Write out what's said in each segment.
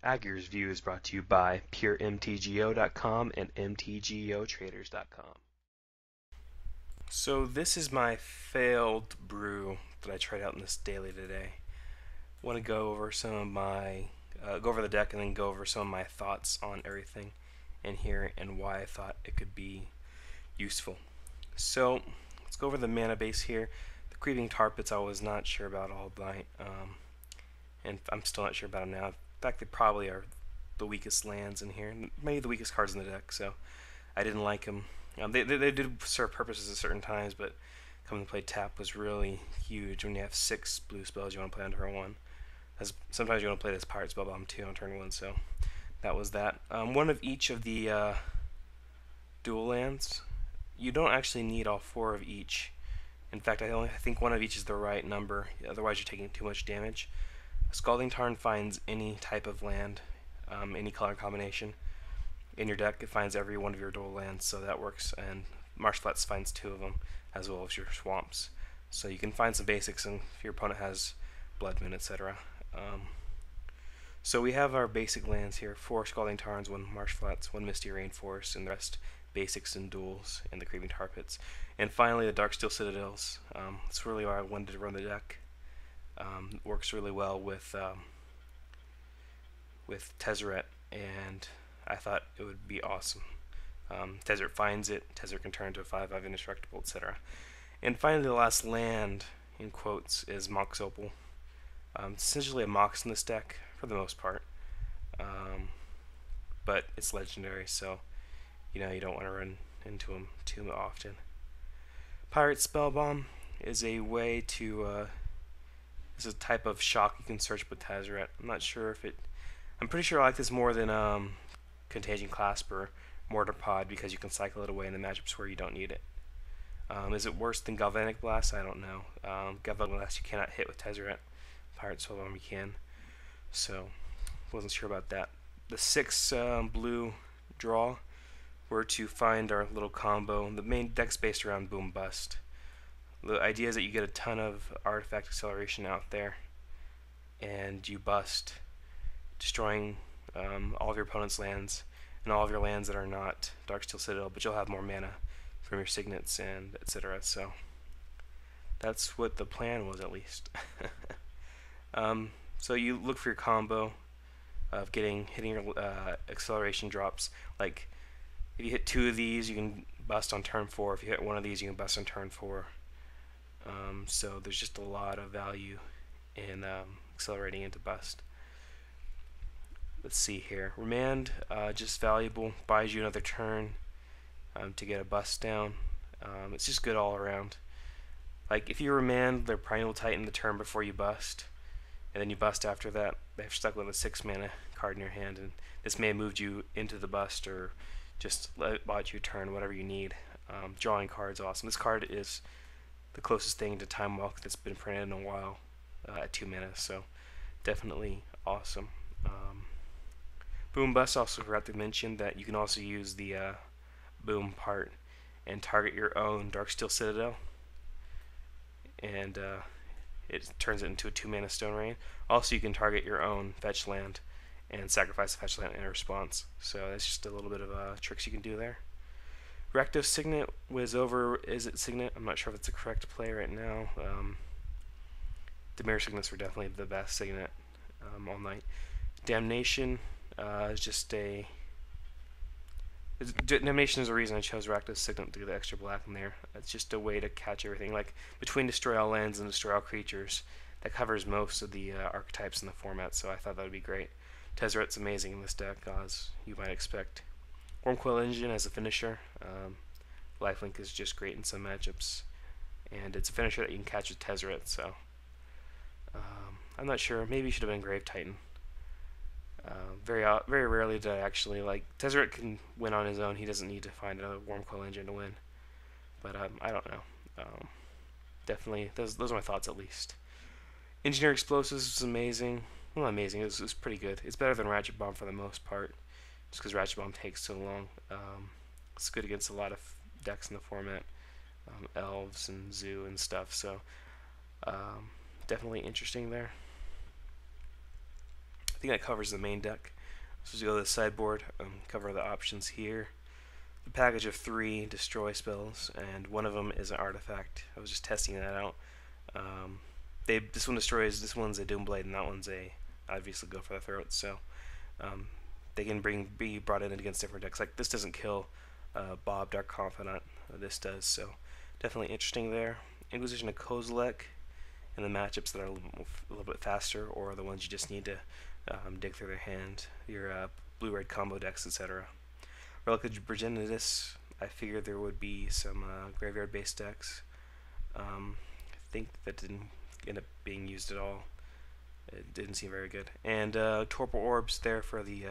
Agger's View is brought to you by PureMTGO.com and MTGOTraders.com. So this is my failed brew that I tried out in this daily today. I want to go over some of my, go over the deck and then go over some of my thoughts on everything in here and why I thought it could be useful. So let's go over the mana base here. The Creeping Tar Pits I was not sure about all night, and I'm still not sure about them now. In fact, they probably are the weakest lands in here, maybe the weakest cards in the deck, so I didn't like them. They did serve purposes at certain times, but coming to play tap was really huge when you have 6 blue spells you want to play on turn 1. As sometimes you want to play this Pirate Spellbomb too on turn 1, so that was that. One of each of the dual lands. You don't actually need all 4 of each. In fact, I think one of each is the right number, otherwise you're taking too much damage. Scalding Tarn finds any type of land, any color combination in your deck. It finds every one of your dual lands, so that works. And Marsh Flats finds 2 of them, as well as your swamps. So you can find some basics, and if your opponent has Blood Moon, etc. So we have our basic lands here: 4 Scalding Tarns, 1 Marsh Flats, 1 Misty Rainforest, and the rest basics and duals, and the Creeping Tar Pits. And finally, the Darksteel Citadels. That's really why I wanted to run the deck. Works really well with Tezzeret, and I thought it would be awesome. Tezzeret finds it, Tezzeret can turn into a 5/5 indestructible, etc. And finally, the last land, in quotes, is Mox Opal. It's essentially a Mox in this deck, for the most part. But it's legendary, so you don't want to run into them too often. Pirate Spellbomb is a way to it's a type of shock you can search with Tezzeret. I'm not sure if it... I'm pretty sure I like this more than Contagion Clasp or Mortar Pod, because you can cycle it away in the matchups where you don't need it. Is it worse than Galvanic Blast? I don't know. Galvanic Blast you cannot hit with Tezzeret. Pirate Spellbomb you can. So, wasn't sure about that. The 6 blue draw were to find our little combo. The main deck's based around Boom Bust. The idea is that you get a ton of artifact acceleration out there, and you bust, destroying all of your opponent's lands, and all of your lands that are not Darksteel Citadel, but you'll have more mana from your signets and etc. So that's what the plan was, at least. So you look for your combo of hitting your acceleration drops. Like if you hit 2 of these, you can bust on turn 4. If you hit 1 of these, you can bust on turn 4. So there's just a lot of value in accelerating into bust. Let's see here. Remand, just valuable, buys you another turn to get a bust down. It's just good all around. Like if you remand their Primeval Titan the turn before you bust, and then you bust after that, they're stuck with a 6 mana card in your hand, and this may have moved you into the bust or just bought you a turn, whatever you need. Drawing cards, awesome. This card is the closest thing to Time Walk that's been printed in a while at 2 mana, so definitely awesome. Boom Bust, also forgot to mention that you can also use the boom part and target your own Darksteel Citadel, and it turns it into a 2 mana Stone Rain. Also, you can target your own fetch land and sacrifice a fetch land in response, so that's just a little bit of tricks you can do there. Rakdos Signet was over. Is it Signet? I'm not sure if it's the correct play right now. The Mirror Signets were definitely the best Signet all night. Damnation is just a... Damnation is the reason I chose Rakdos Signet to get the extra black in there. It's just a way to catch everything. Like, between Destroy All Lands and Destroy All Creatures, that covers most of the archetypes in the format, so I thought that would be great. Tezzeret's amazing in this deck, as you might expect. Wormcoil Engine as a finisher. Lifelink is just great in some matchups, and it's a finisher that you can catch with Tezzeret, so I'm not sure. Maybe it should have been Grave Titan. Very rarely did I actually like... Tezzeret can win on his own. He doesn't need to find another Wormcoil Engine to win. But I don't know. Definitely, those are my thoughts, at least. Engineer Explosives was amazing. Well, not amazing. It was pretty good. It's better than Ratchet Bomb for the most part, just because Ratchet Bomb takes so long. It's good against a lot of decks in the format, elves and zoo and stuff, so definitely interesting there. I think that covers the main deck. So to go to the sideboard, cover the options here. The package of 3 destroy spells, and one of them is an artifact. I was just testing that out. This one destroys. This one's a Doomblade, and that one's a obviously go for the throat. So they can be brought in against different decks. Like this doesn't kill Bob Dark Confidant. This does. So definitely interesting there. Inquisition of Kozilek, and the matchups that are a little bit faster, or the ones you just need to dig through their hand. Your blue-red combo decks, etc. Relic of Progenitus, I figured there would be some graveyard-based decks. I think that didn't end up being used at all. It didn't seem very good. And Torpor Orbs there for the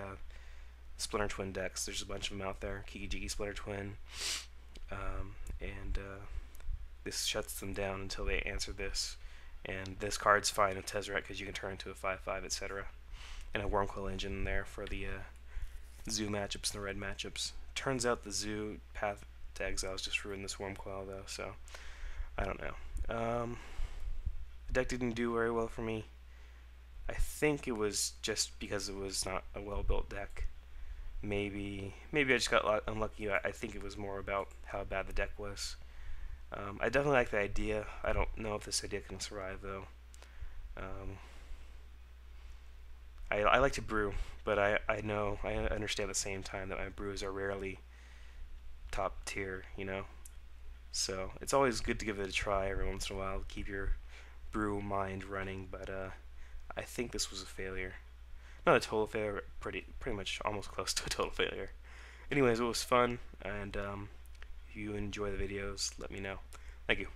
Splinter Twin decks. There's a bunch of them out there. Kiki Jiki Splinter Twin. And this shuts them down until they answer this. And this card's fine with Tezzeret because you can turn into a 5/5, etc. And a Wormcoil Engine there for the Zoo matchups and the red matchups. Turns out the Zoo Path to Exile just ruined this Wormcoil though, so I don't know. The deck didn't do very well for me. I think it was just because it was not a well-built deck. Maybe I just got unlucky. I think it was more about how bad the deck was. I definitely like the idea. I don't know if this idea can survive though. I like to brew, but I understand at the same time that my brews are rarely top tier, you know. So it's always good to give it a try every once in a while to keep your brew mind running. But I think this was a failure. Not a total failure, but pretty much almost close to a total failure. Anyways, it was fun, and if you enjoy the videos, let me know. Thank you.